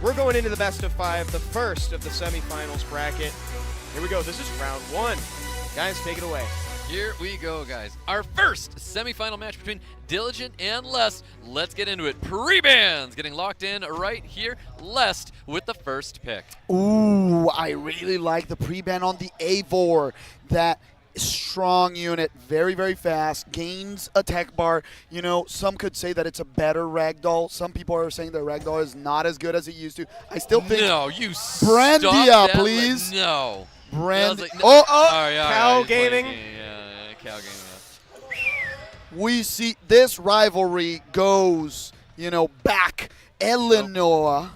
We're going into the best of 5, the first of the semifinals bracket. Here we go. This is round 1. Guys, take it away. Here we go, guys. Our first semifinal match between Diligent and Lest. Let's get into it. Pre-bans getting locked in right here. Lest with the first pick. Ooh, I really like the pre-ban on the Eivor. That strong unit, very, very fast, gains attack bar. You know, some could say that it's a better ragdoll. Some people are saying that ragdoll is not as good as it used to. I still think... No, you Brandia, please. No. Brand. Like, no. Oh, Cow Gaming. Cow Gaming. We see this rivalry goes, back. Eleanor.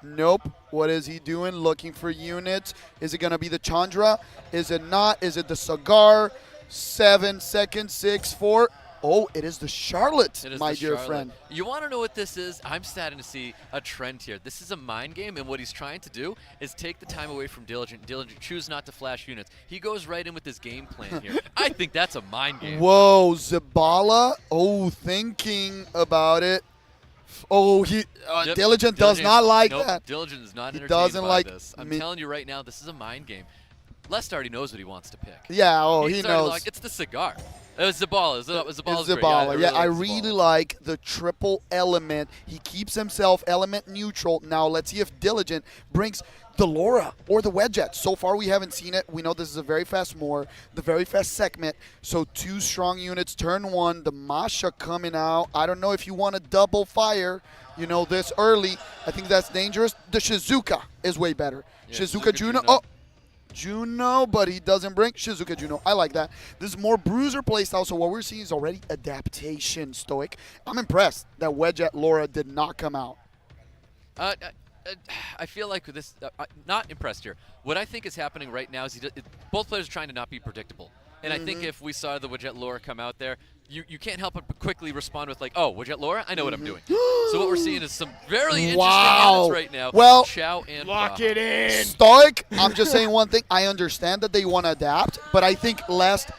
Nope. What is he doing? Looking for units. Is it going to be the Chandra? Is it not? Is it the Cigar? 7 seconds, 6, 4. Oh, it is the Charlotte, my dear friend. You want to know what this is? I'm starting to see a trend here. This is a mind game, and what he's trying to do is take the time away from Diligent. Diligent choose not to flash units. He goes right in with his game plan here. I think that's a mind game. Whoa, Zabala. Oh, thinking about it. Oh, Diligent does not like that. Diligent is not entertained doesn't by like this. I'm telling you right now, this is a mind game. Lest already knows what he wants to pick. Yeah, he knows. Like, it's the Cigar. It was Zabala. Zabala's great. Yeah, I really like the triple element. He keeps himself element neutral. Now let's see if Diligent brings the Laura or the Wedget. So far we haven't seen it. We know this is a very fast Moor, the very fast segment. So 2 strong units, turn 1, the Masha coming out. I don't know if you want to double fire, this early. I think that's dangerous. The Shizuka is way better. Yeah, Shizuka Juno. Oh, Juno, but he doesn't bring Shizuka Juno. I like that. This is more bruiser playstyle, so what we're seeing is already adaptation, Stoic. I'm impressed that Wedget Laura did not come out. I feel like this, not impressed here. What I think is happening right now is both players are trying to not be predictable. And I think if we saw the Wedget Laura come out there, you can't help but quickly respond with like, oh, Wedget Laura, I know what I'm doing. So what we're seeing is some very interesting units right now. Well, Chow and lock it in. Stoic, I'm just saying one thing. I understand that they want to adapt, but I think Lest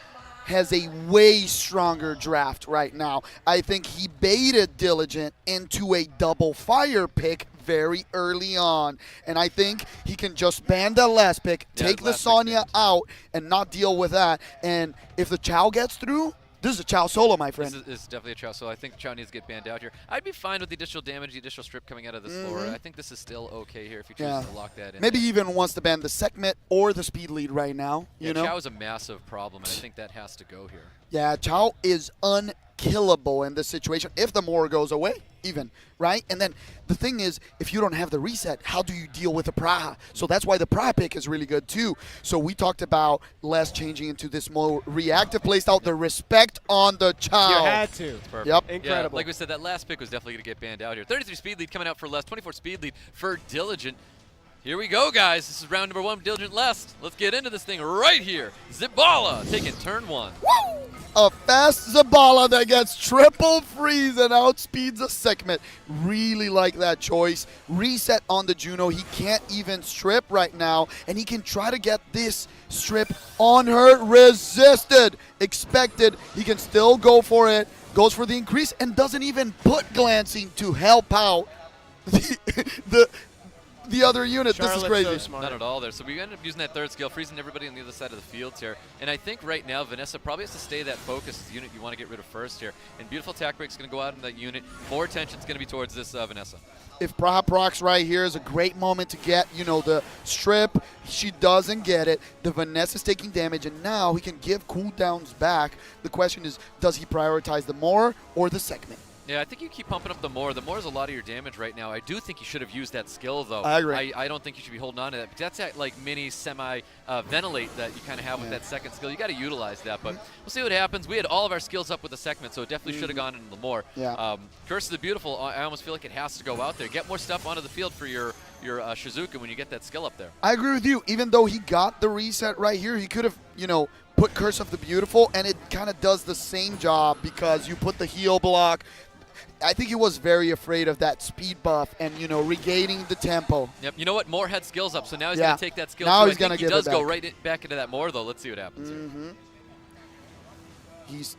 has a way stronger draft right now. I think he baited Diligent into a double fire pick very early on, and I think he can just ban that last pick, take the Sonya out, and not deal with that. And if the Chow gets through, this is a Chow solo, my friend. This is definitely a Chow solo. I think Chow needs to get banned out here. I'd be fine with the additional damage, the additional strip coming out of this floor. I think this is still okay here if you choose to lock that in. Maybe he even wants to ban the segment or the speed lead right now. You know, Chow is a massive problem, and I think that has to go here. Yeah, Chow is unkillable in this situation if the Moor goes away, even, right? And then the thing is, if you don't have the reset, how do you deal with the Praha? So that's why the Praha pick is really good too. So we talked about Les changing into this more reactive playstyle, the respect on the Chow. You had to. Yep. Incredible. Yeah, like we said, that last pick was definitely going to get banned out here. 33 speed lead coming out for Les, 24 speed lead for Diligent. Here we go, guys. This is round number 1, Diligent Lest. Let's get into this thing right here. Zabala taking turn 1. Woo! A fast Zabala that gets triple freeze and outspeeds a segment. Really like that choice. Reset on the Juno. He can't even strip right now, and he can try to get this strip on her. Resisted. Expected. He can still go for it. Goes for the increase and doesn't even put glancing to help out the other unit. Charlotte's this is crazy. So smart. Not at all there. So we end up using that third skill, freezing everybody on the other side of the fields here. And I think right now Vanessa probably has to stay that focused unit you want to get rid of first here. And Beautiful Attack Break is going to go out in that unit. More attention is going to be towards this Vanessa. If Praha procs right here is a great moment to get, the strip. She doesn't get it. The Vanessa's taking damage, and now he can give cooldowns back. The question is, does he prioritize the Moor or the segment? Yeah, I think you keep pumping up the Moor. The Moor is a lot of your damage right now. I do think you should have used that skill, though. I agree. I don't think you should be holding on to that. But that's that like mini semi-ventilate that you kind of have with that second skill. You got to utilize that, but we'll see what happens. We had all of our skills up with the segment, so it definitely should have gone into the Moor. Yeah. Curse of the Beautiful, I almost feel like it has to go out there. Get more stuff onto the field for your Shizuka when you get that skill up there. I agree with you. Even though he got the reset right here, he could have, put Curse of the Beautiful, and it kind of does the same job because you put the heal block. I think he was very afraid of that speed buff and, regaining the tempo. Yep. You know what? Moore had skills up, so now he's going to take that skill. Now he's going to give it back. He does go right back into that Moore, though. Let's see what happens here. He's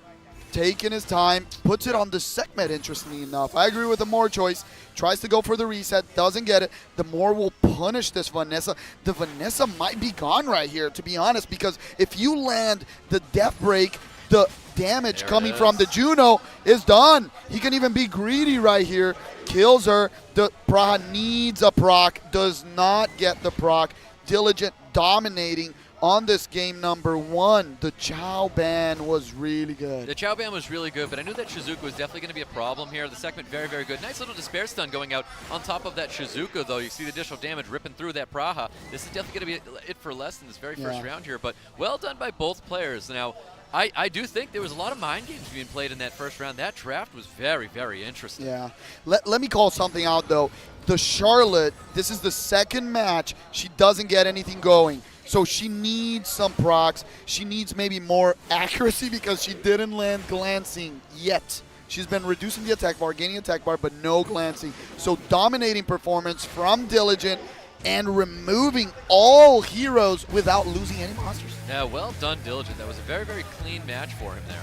taking his time, puts it on the segment, interestingly enough. I agree with the more choice. Tries to go for the reset, doesn't get it. The more will punish this Vanessa. The Vanessa might be gone right here, to be honest, because if you land the death break, the damage coming from the Juno is done. He can even be greedy right here. Kills her. The Praha needs a proc, does not get the proc. Diligent dominating on this game number 1. The Chow ban was really good. The Chow ban was really good, but I knew that Shizuka was definitely going to be a problem here. The segment very, very good. Nice little despair stun going out on top of that Shizuka, though. You see the additional damage ripping through that Praha. This is definitely going to be it for less in this very first round here, but well done by both players. Now, I do think there was a lot of mind games being played in that first round. That draft was very, very interesting. Yeah. Let me call something out, though. The Charlotte, this is the second match. She doesn't get anything going. So she needs some procs. She needs maybe more accuracy because she didn't land glancing yet. She's been reducing the attack bar, gaining attack bar, but no glancing. So dominating performance from Diligent and removing all heroes without losing any monsters. Yeah, well done, Diligent. That was a very, very clean match for him there.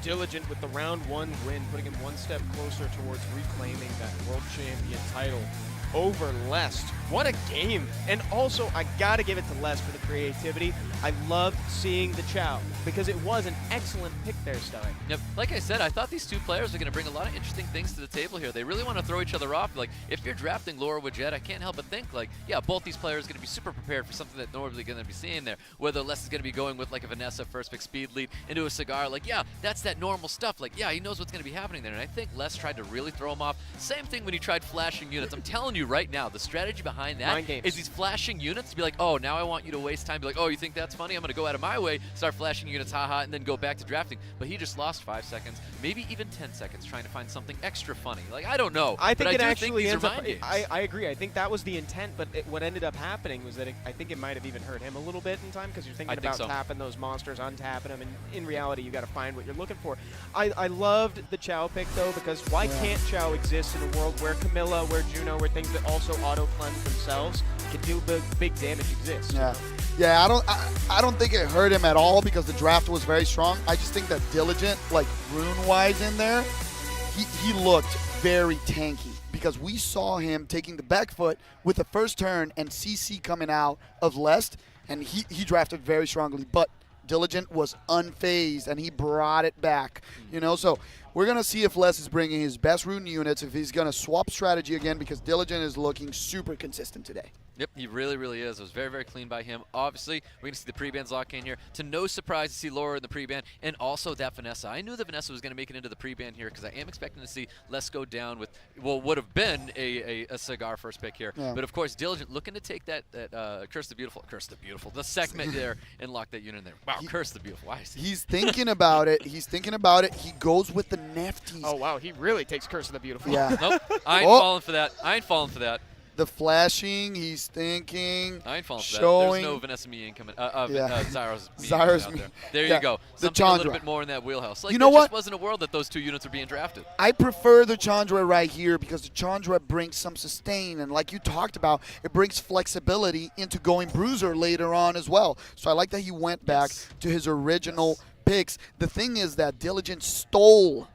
Diligent with the round 1 win, putting him one step closer towards reclaiming that world champion title over Lest. What a game. And also, I gotta give it to Lest for the creativity. I loved seeing the Chow because it was an excellent pick there, Stein. Yep. Like I said, I thought these two players are going to bring a lot of interesting things to the table here. They really want to throw each other off. Like, if you're drafting Laura Widget, I can't help but think, like, yeah, both these players are going to be super prepared for something that normally going to be seeing there. Whether Les is going to be going with, like, a Vanessa first pick speed lead into a Cigar, like, yeah, that's that normal stuff. Like, yeah, he knows what's going to be happening there. And I think Les tried to really throw him off. Same thing when he tried flashing units. I'm telling you right now, the strategy behind that is he's flashing units to be like, oh, now I want you to waste time. Be like, oh, you think that's funny? I'm going to go out of my way, start flashing units, haha, and then go back to drafting. But he just lost 5 seconds, maybe even 10 seconds trying to find something extra funny. Like, I don't know. I think but it I do actually think ends these up, are mind games. I agree. I think that was the intent, but what ended up happening was that I think it might have even hurt him a little bit in time because you're thinking about tapping those monsters, untapping them, and in reality, you got to find what you're looking for. I loved the Chow pick, though, because why can't Chow exist in a world where Camilla, where Juno, where things that also auto-cleanse themselves can do big damage exist? Yeah. Yeah, I don't think it hurt him at all because the draft was very strong. I just think that Diligent, like rune-wise in there, he looked very tanky because we saw him taking the back foot with the first turn and CC coming out of Lest, and he drafted very strongly. But Diligent was unfazed, and he brought it back. You know, so we're going to see if Les is bringing his best rune units, if he's going to swap strategy again, because Diligent is looking super consistent today. Yep, he really, really is. It was very, very clean by him. Obviously, we're going to see the pre-bans lock in here. To no surprise to see Laura in the pre-ban, and also that Vanessa. I knew that Vanessa was going to make it into the pre-ban here because I am expecting to see Les go down with, well, would have been a Cigar first pick here. Yeah. But, of course, Diligent looking to take that Curse the Beautiful, the segment there and lock that unit in there. Wow, Curse the Beautiful. Why is he's thinking about it. He's thinking about it. He goes with the Nefties. Oh, wow, he really takes Curse of the Beautiful. Yeah. Nope, I ain't falling for that. I ain't falling for that. The flashing, he's thinking, I ain't falling for showing. That. There's no Vanessa Mien coming. Zyros out there. There yeah. you go. Something a little bit more in that wheelhouse. Like, you know what? Just wasn't a world that those two units were being drafted. I prefer the Chandra right here because the Chandra brings some sustain, and like you talked about, it brings flexibility into going Bruiser later on as well. So I like that he went back to his original picks. The thing is that Diligent stole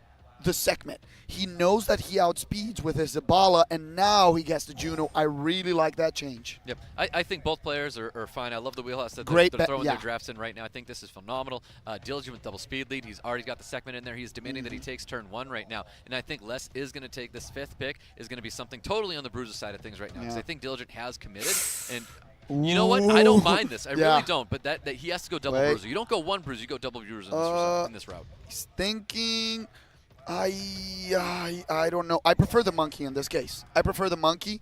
the segment. He knows that he outspeeds with his Zabala, and now he gets the Juno. I really like that change. Yep. I think both players are fine. I love the wheelhouse that they're throwing their drafts in right now. I think this is phenomenal. Diligent with double speed lead. He's already got the segment in there. He's demanding that he takes turn 1 right now. And I think Les is going to take this 5th pick, is going to be something totally on the Bruiser side of things right now. Because I think Diligent has committed. And you know what? I don't mind this. I really don't. But that he has to go double Bruiser. You don't go 1 Bruiser. You go double Bruiser in this route. He's thinking. I don't know. I prefer the monkey in this case. I prefer the monkey.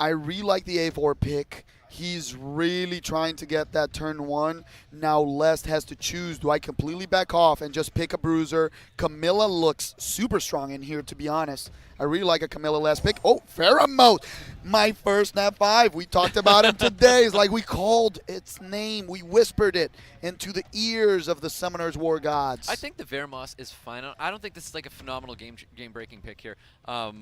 I really like the A4 pick. He's really trying to get that turn 1. Now Lest has to choose. Do I completely back off and just pick a Bruiser? Camilla looks super strong in here, to be honest. I really like a Camilla last pick. Oh, Pheromone, my first Nat 5. We talked about him today. It's like we called its name. We whispered it into the ears of the Summoners War Gods. I think the Veramos is fine. I don't think this is like a phenomenal game-breaking pick here. I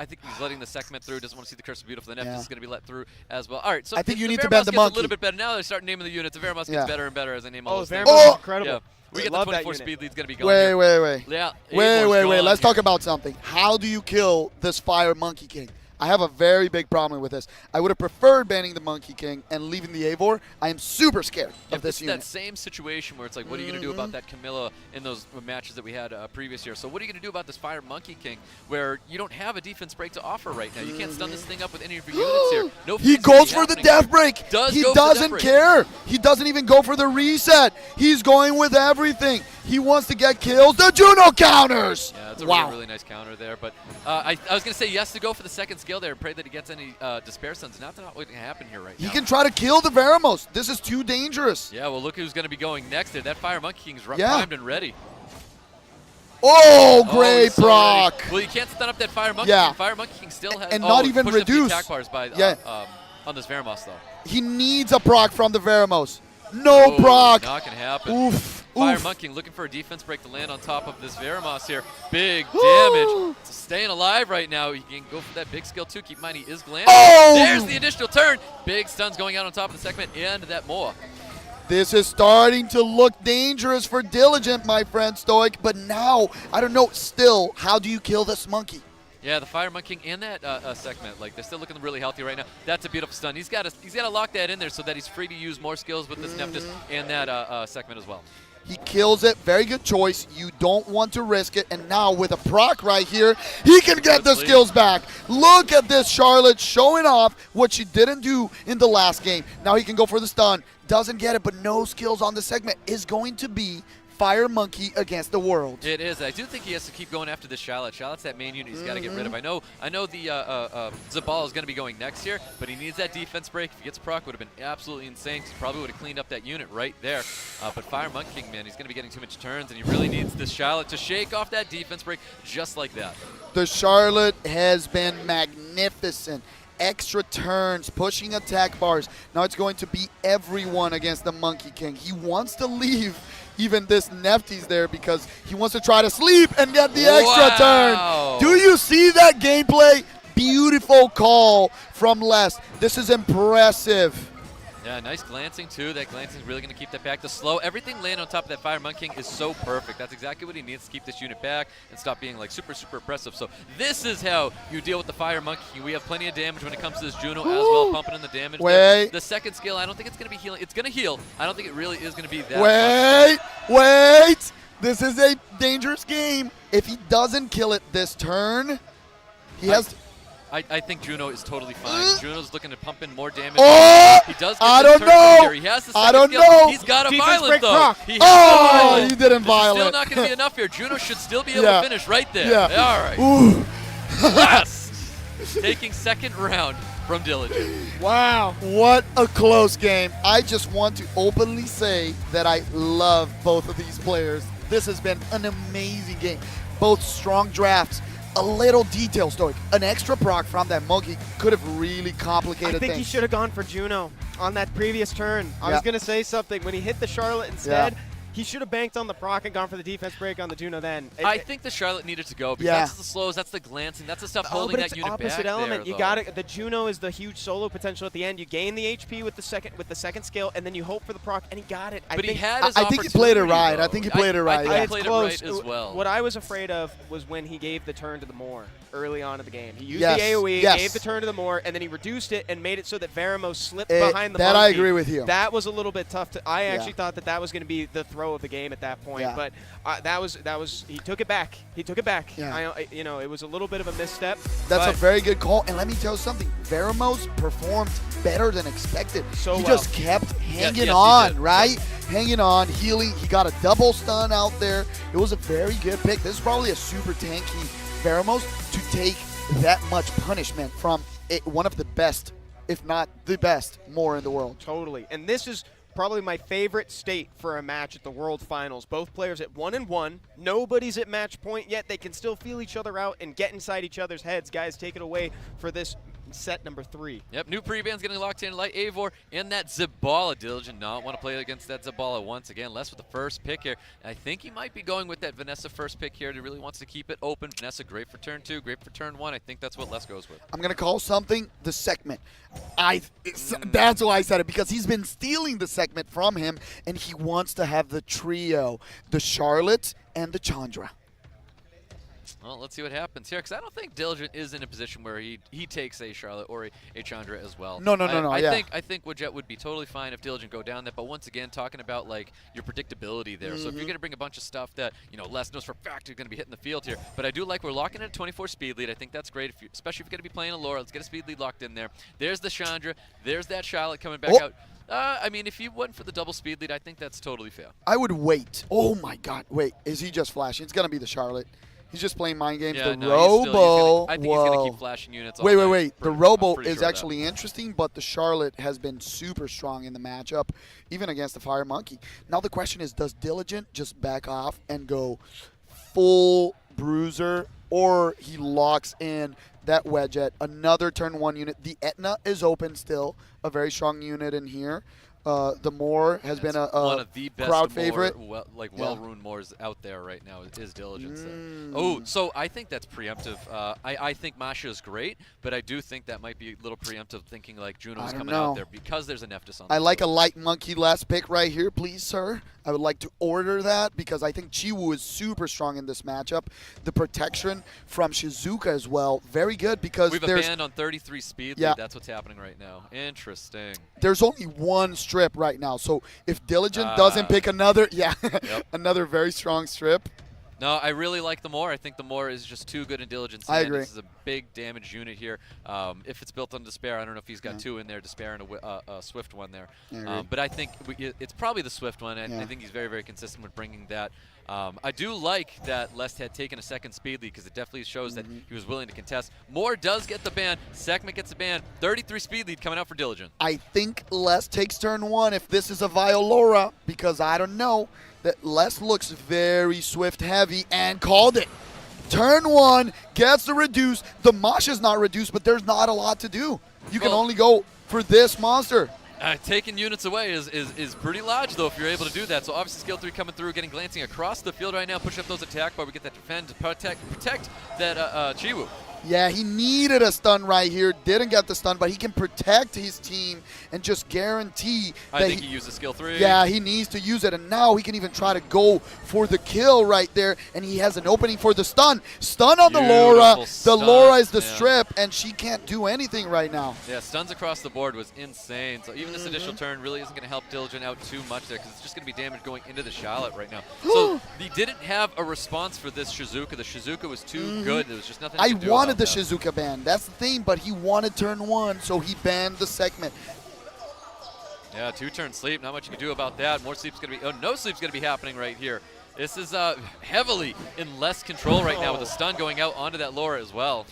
think he's letting the segment through. Doesn't want to see the Curse of Beautiful. The Nephthys is going to be let through as well. All right, so I think you need the to bend the Veramos monkey. gets a little bit better. Now they start naming the units. The Veramos gets better and better as they name all those things. Veramos is incredible. Yeah. We get the 24 speed lead's going to be gone. Wait. Yeah, Wait. Let's talk about something. How do you kill this Fire Monkey King? I have a very big problem with this. I would have preferred banning the Monkey King and leaving the Eivor. I am super scared of this unit. That same situation where it's like, what are you going to do about that Camilla in those matches that we had previous year? So what are you going to do about this Fire Monkey King where you don't have a defense break to offer right now? You can't stun this thing up with any of your units here. No, he goes for the death break. He doesn't care. He doesn't even go for the reset. He's going with everything. He wants to get kills. The Juno counters. Yeah, that's a really nice counter there. But I was going to say yes to go for the second skill there and pray that he gets any Despair Suns. Not what's going to happen here right now. He can try to kill the Veramos. This is too dangerous. Yeah, well, look who's going to be going next there. That Fire Monkey King's primed and ready. Oh, great proc. Well, you can't stun up that Fire Monkey King. Fire Monkey King still has... And not even reduce. Attack bars by, on this Veramos, though. He needs a proc from the Veramos. No proc. Not going to happen. Oof. Fire Monkey King looking for a defense break to land on top of this Veramos here. Big damage. Staying alive right now. He can go for that big skill too. Keep in mind he is glancing. Oh! There's the additional turn. Big stuns going out on top of the segment and that Moa. This is starting to look dangerous for Diligent, my friend Stoic. But now, I don't know, still, how do you kill this monkey? Yeah, the Fire Monkey King and that segment, like they're still looking really healthy right now. That's a beautiful stun. He's got to lock that in there so that he's free to use more skills with this Nephthys and that segment as well. He kills it. Very good choice. You don't want to risk it. And now with a proc right here, he can get the skills back. Look at this Charlotte showing off what she didn't do in the last game. Now he can go for the stun. Doesn't get it, but no skills on the segment. Is going to be Fire Monkey against the world. It is. I do think he has to keep going after this Charlotte. Charlotte's that main unit he's got to get rid of. I know the Zabal is going to be going next here, but he needs that defense break. If he gets proc, would have been absolutely insane. He probably would have cleaned up that unit right there. But Fire Monkey King, man, he's going to be getting too much turns, and he really needs this Charlotte to shake off that defense break just like that. The Charlotte has been magnificent. Extra turns, pushing attack bars. Now it's going to be everyone against the Monkey King. He wants to leave even this Nephthys there because he wants to try to sleep and get the extra turn. Do you see that gameplay? Beautiful call from Les. This is impressive. Yeah, nice glancing too. That glancing is really going to keep that back. The slow, everything laying on top of that Fire Monkey King is so perfect. That's exactly what he needs to keep this unit back and stop being like super oppressive. So this is how you deal with the Fire Monkey King. We have plenty of damage when it comes to this Juno as well, pumping in the damage. The second skill, I don't think it's going to be healing. It's going to heal. I don't think it really is going to be that Wait! This is a dangerous game. If he doesn't kill it this turn, he has to... I think Juno is totally fine. Juno's looking to pump in more damage. Oh! He does get I don't know. He has the I don't skill. know. He's got a Defense violent though. proc. He didn't violent. Still not going to be enough here. Juno should still be able to finish right there. Yeah. All right. Ooh. Last. Taking second round from Diligent. Wow. What a close game. I just want to openly say that I love both of these players. This has been an amazing game. Both strong drafts. A little detail, Stoic. An extra proc from that monkey could have really complicated things. I think he should have gone for Juno on that previous turn. I was going to say something. When he hit the Charlotte instead, he should have banked on the proc and gone for the defense break on the Juno then. I think the Charlotte needed to go because that's the slows, that's the glancing, that's the stuff holding that unit back there. Opposite element. You got it. The Juno is the huge solo potential at the end. You gain the HP with the second skill, and then you hope for the proc, and he got it. But he had his I think he played it right. Though. I think he played it right. I think he played it right as well. What I was afraid of was when he gave the turn to the Moor early on in the game. He used the AoE, gave the turn to the Moor, and then he reduced it and made it so that Veramos slipped behind the monkey. That I agree with you. That was a little bit tough. I actually thought that was going to be the throw of the game at that point, but that was he took it back. He took it back. Yeah. It was a little bit of a misstep. That's a very good call. And let me tell you something. Veramos performed better than expected. He just kept hanging on, right? Hanging on, healing. He got a double stun out there. It was a very good pick. This is probably a super tanky Veramos to take that much punishment from one of the best, if not the best, Moor in the world. Totally. And this is probably my favorite state for a match at the World Finals. Both players at 1-1. Nobody's at match point yet. They can still feel each other out and get inside each other's heads. Guys, take it away for this set number 3. Yep, new pre-bands getting locked in. Light Eivor and that Zabala. Diligent not want to play against that Zabala once again. Les with the first pick here. And I think he might be going with that Vanessa first pick here. He really wants to keep it open. Vanessa, great for turn 2, great for turn 1. I think that's what Les goes with. I'm going to call something the segment. That's why I said it, because he's been stealing the segment from him, and he wants to have the trio, the Charlotte and the Chandra. Well, let's see what happens here, because I don't think Diligent is in a position where he takes a Charlotte or a Chandra as well. No. I think Woodjet would be totally fine if Diligent go down that, but once again, talking about like your predictability there. So if you're going to bring a bunch of stuff that, you know, Les knows for a fact is going to be hitting the field here, but I do like we're locking in a 24 speed lead. I think that's great, especially if you're going to be playing a Laura. Let's get a speed lead locked in there. There's the Chandra. There's that Charlotte coming back out. I mean, if you went for the double speed lead, I think that's totally fair. I would wait. Oh, my God. Wait, is he just flashing? It's going to be the Charlotte. He's just playing mind games. Yeah, the Robo. I think he's going to keep flashing units all Wait. The Robo is sure actually interesting, but the Charlotte has been super strong in the matchup, even against the Fire Monkey. Now the question is, does Diligent just back off and go full Bruiser, or he locks in that Wedget, another turn 1 unit? The Etna is open still, a very strong unit in here. The Moore has been a one of the best crowd favorite. Well-ruined Moors out there right now is Diligence. Oh, so I think that's preemptive. I think Masha is great, but I do think that might be a little preemptive, thinking like Juno's coming out there because there's a Nephthys on. I like a light monkey last pick right here, please, sir. I would like to order that because I think Chiwu is super strong in this matchup. The protection from Shizuka as well, very good because we've a band on 33 speed. Yeah, that's what's happening right now. Interesting. There's only one strip right now, so if Diligent doesn't pick another, another very strong strip. No, I really like the Moore. I think the Moore is just too good in Diligence. I agree. This is a big damage unit here. If it's built on Despair, I don't know if he's got 2 in there, Despair and a Swift one there. But I think it's probably the Swift one, and I think he's very, very consistent with bringing that. I do like that Lest had taken a second speed lead because it definitely shows that he was willing to contest. Moore does get the ban. Sekhmet gets the ban. 33 speed lead coming out for Diligent. I think Lest takes turn 1 if this is a Violora, because I don't know. That Les looks very Swift heavy and called it. Turn 1 gets the reduce. The Masha's not reduced, but there's not a lot to do. You can only go for this monster. Taking units away is pretty large, though, if you're able to do that. So obviously skill 3 coming through, getting glancing across the field right now, pushing up those attack bar. We get that defend to protect that Chiwu. Yeah, he needed a stun right here. Didn't get the stun, but he can protect his team and just guarantee that I think he uses skill 3. Yeah, he needs to use it, and now he can even try to go for the kill right there, and he has an opening for the stun. Stun on the Laura. The Laura is the strip, and she can't do anything right now. Yeah, stuns across the board was insane. So even this additional turn really isn't going to help Diligent out too much there, because it's just going to be damage going into the Charlotte right now. So he didn't have a response for this Shizuka. The Shizuka was too good. There was just nothing to do wanted the Shizuka ban. That's the thing, but he wanted turn 1, so he banned the Sekhmet. Yeah, 2-turn sleep. Not much you can do about that. More sleep's going to be. Oh, no sleep's going to be happening right here. This is heavily in less control right now with the stun going out onto that Laura as well.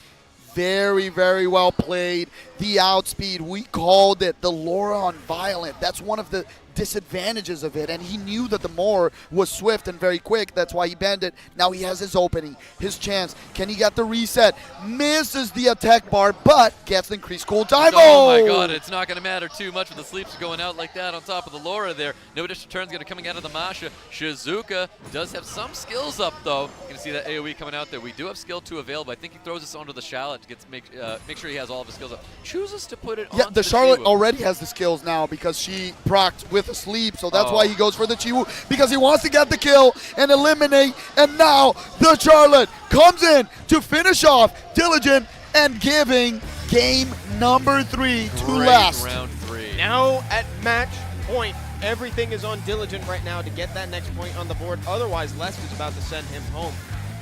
Very, very well played. The outspeed, we called it. The Laura on Violent. That's one of the disadvantages of it, and he knew that the Moore was swift and very quick. That's why he banned it. Now he has his opening, his chance. Can he get the reset? Misses the attack bar, but gets the increased cooldown. Oh my God, it's not going to matter too much with the sleeps going out like that on top of the Laura there. No additional turns going to coming out of the Masha. Shizuka does have some skills up though. You can see that AoE coming out there. We do have skill 2 available. I think he throws this onto the Charlotte to make sure he has all of his skills up. Chooses to put it on the Charlotte already has the skills now because she procced with a sleep, so that's why he goes for the Chiwu, because he wants to get the kill and eliminate, and now the Charlotte comes in to finish off Diligent and giving game number 3 to Last. Round 3. Now at match point, everything is on Diligent right now to get that next point on the board. Otherwise, Les is about to send him home.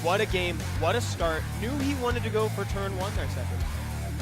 What a game, what a start. Knew he wanted to go for turn 1 there, Second.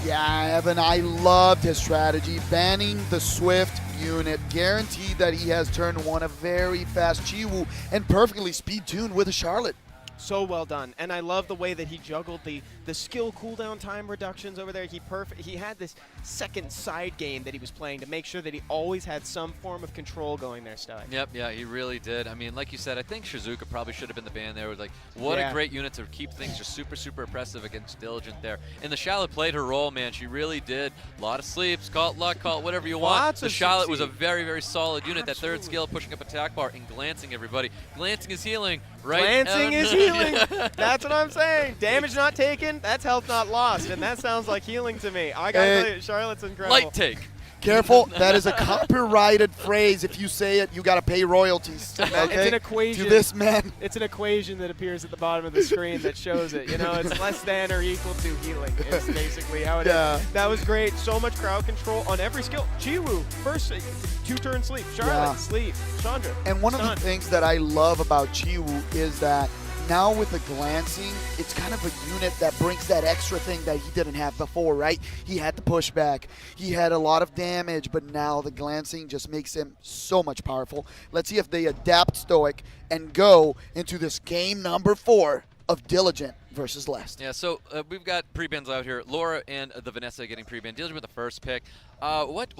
Yeah, Evan, I loved his strategy. Banning the Swift unit, guaranteed that he has turn 1, a very fast Chiwu, and perfectly speed tuned with a Charlotte. So well done. And I love the way that he juggled the skill cooldown time reductions over there. He had this second side game that he was playing to make sure that he always had some form of control going there, Stug. Yep, yeah, he really did. I mean, like you said, I think Shizuka probably should have been the ban there. Like, what a great unit to keep things just super, super oppressive against Diligent there. And the Charlotte played her role, man. She really did. A lot of sleeps, call it luck, call it whatever you want. The Charlotte was a very, very solid unit. Absolutely. That third skill pushing up attack bar and glancing everybody. Glancing is healing, right? Glancing is healing. That's what I'm saying. Damage not taken, that's health not lost. And that sounds like healing to me. I gotta tell you, Charlotte's incredible. Light take. Careful, that is a copyrighted phrase. If you say it, you got to pay royalties. Okay? It's an equation. To this man. It's an equation that appears at the bottom of the screen that shows it. You know, it's less than or equal to healing. It's basically how it is. That was great. So much crowd control on every skill. Chiwu, first 2-turn sleep. Charlotte, sleep. Chandra, and one of the things that I love about Chiwu is that now with the glancing, it's kind of a unit that brings that extra thing that he didn't have before, right? He had the pushback. He had a lot of damage, but now the glancing just makes him so much powerful. Let's see if they adapt Stoic and go into this game number 4 of Diligent versus Lest. Yeah, so we've got pre-bans out here. Laura and the Vanessa getting pre-ban. Diligent with the first pick. What?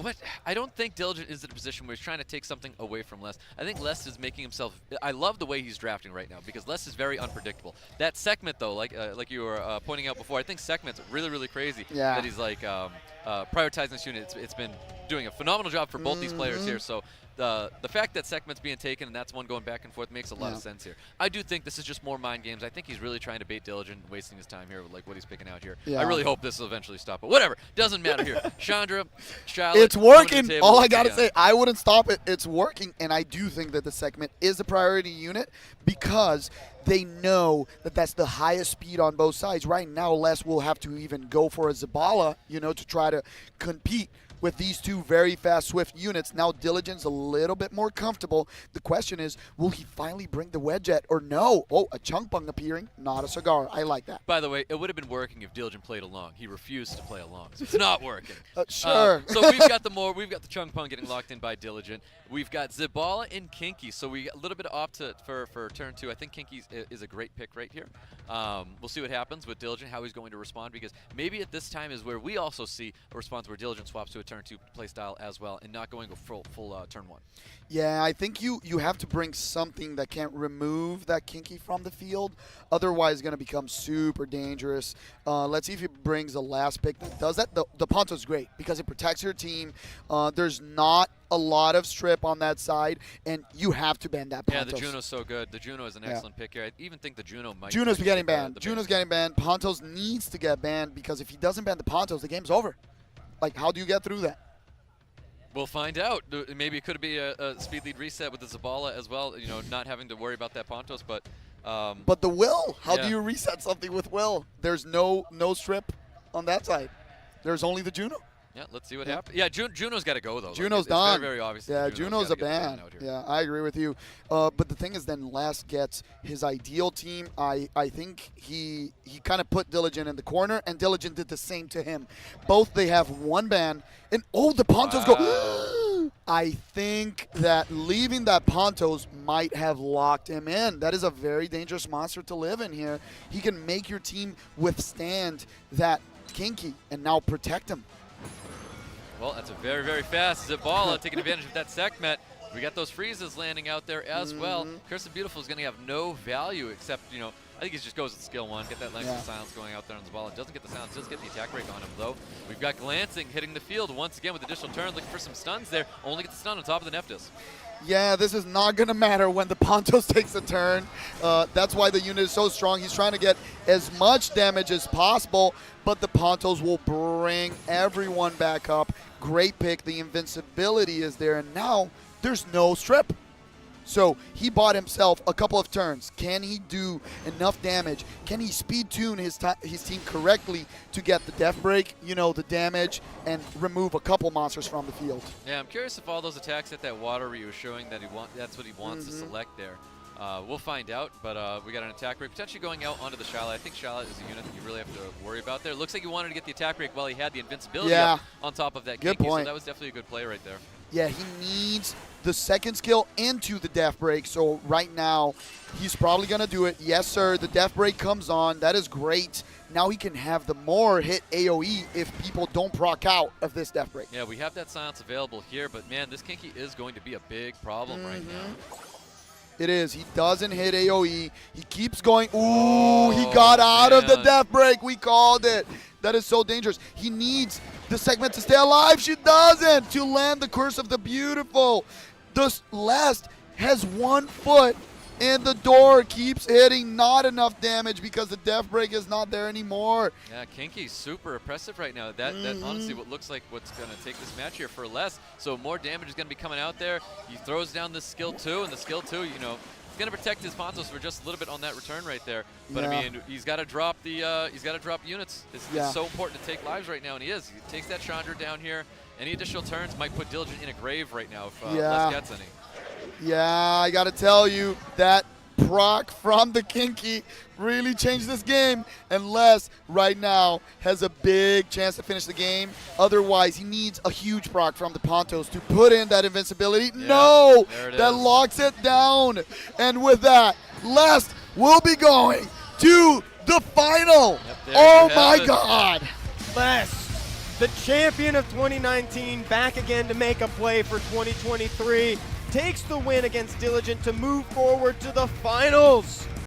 I don't think Diligent is in a position where he's trying to take something away from Lest. I think Lest is making himself. I love the way he's drafting right now because Lest is very unpredictable. That segment though, like you were pointing out before, I think segment's really, really crazy. Yeah. That he's like prioritizing this unit. It's been doing a phenomenal job for both these players here. So. The fact that segment's being taken and that's one going back and forth makes a lot of sense here. I do think this is just more mind games. I think he's really trying to bait Diligent, wasting his time here with like what he's picking out here. Yeah. I really hope this will eventually stop, but whatever, doesn't matter here. Chandra, Charlotte, it's working. All I gotta say, I wouldn't stop it. It's working, and I do think that the segment is a priority unit because they know that that's the highest speed on both sides. Right now, Les will have to even go for a Zabala, you know, to try to compete with these two very fast, swift units. Now Diligent's a little bit more comfortable. The question is, will he finally bring the Wedget or no? Oh, a Chunk Bung appearing, not a Cigar. I like that. By the way, it would have been working if Diligent played along. He refused to play along, so it's not working. Sure. So we've got the Chunk Bung getting locked in by Diligent. We've got Zabala and Kinky, so we got a little bit off for turn 2. I think Kinky is a great pick right here. We'll see what happens with Diligent, how he's going to respond, because maybe at this time is where we also see a response where Diligent swaps to a turn 2 play style as well and not going full turn 1. Yeah, I think you have to bring something that can't remove that Kinky from the field. Otherwise, it's going to become super dangerous. Let's see if he brings the last pick that does that. The Ponto's great because it protects your team. There's not a lot of strip on that side, and you have to ban that Pontos. Yeah, the Juno's so good. The Juno is an excellent pick here. I even think the Juno might. Juno's getting banned. Juno's getting banned. Pontos needs to get banned because if he doesn't ban the Pontos, the game's over. Like, how do you get through that? We'll find out. Maybe it could be a speed lead reset with the Zabala as well, you know, not having to worry about that Pontos, but the Will, how do you reset something with Will? There's no strip on that side. There's only the Juno. Yeah, let's see what happens. Yeah, Juno's got to go, though. Juno's like, done. Very, very obvious. Yeah, Juno's a ban. Yeah, I agree with you. But the thing is, then Last gets his ideal team. I think he kind of put Diligent in the corner, and Diligent did the same to him. Both, they have one ban. And, the Pontos go. I think that leaving that Pontos might have locked him in. That is a very dangerous monster to live in here. He can make your team withstand that Kinky and now protect him. Well, that's a very, very fast Zabala taking advantage of that segment. We got those freezes landing out there as well. Curse of Beautiful is going to have no value except, you know, I think he just goes with skill 1, get that length of silence going out there on Zabala. Doesn't get the silence, does get the attack break on him, though. We've got Glancing hitting the field once again with additional turns, looking for some stuns there. Only gets the stun on top of the Nephthys. Yeah, this is not going to matter when the Pontos takes a turn. That's why the unit is so strong. He's trying to get as much damage as possible, but the Pontos will bring everyone back up. Great pick. The invincibility is there, and now there's no strip. So he bought himself a couple of turns. Can he do enough damage? Can he speed tune his team correctly to get the death break, you know, the damage, and remove a couple monsters from the field? Yeah, I'm curious if all those attacks at that water Ryu showing that that's what he wants to select there. We'll find out, but we got an attack break potentially going out onto the Charlotte. I think Charlotte is a unit that you really have to worry about there. Looks like he wanted to get the attack break while he had the invincibility up on top of that Good Kinky, point. so that was definitely a good play right there. Yeah, he needs the second skill into the death break. So right now, he's probably going to do it. Yes, sir. The death break comes on. That is great. Now he can have the more hit AoE if people don't proc out of this death break. Yeah, we have that silence available here, but man, this Kinky is going to be a big problem right now. It is. He doesn't hit AoE. He keeps going. Ooh, he got out of the death break. We called it. That is so dangerous. He needs the segment to stay alive. She doesn't. To land the Curse of the Beautiful. The last has 1 foot in the door. Keeps hitting. Not enough damage because the death break is not there anymore. Yeah, Kinky's super oppressive right now. That honestly what looks like what's going to take this match here for less. So more damage is going to be coming out there. He throws down the skill 2, and the skill 2, you know, he's going to protect his Pontos for just a little bit on that return right there. But I mean, he's got to drop the units. It's so important to take lives right now, and he is. He takes that Chandra down here. Any additional turns might put Diligent in a grave right now if Les gets any. Yeah, I got to tell you, that proc from the Kinky really changed this game. And Les right now has a big chance to finish the game. Otherwise, he needs a huge proc from the Pontos to put in that invincibility. Yeah, no, that locks it down. And with that, Les will be going to the final. Oh my God. Les, the champion of 2019, back again to make a play for 2023. Takes the win against Diligent to move forward to the finals.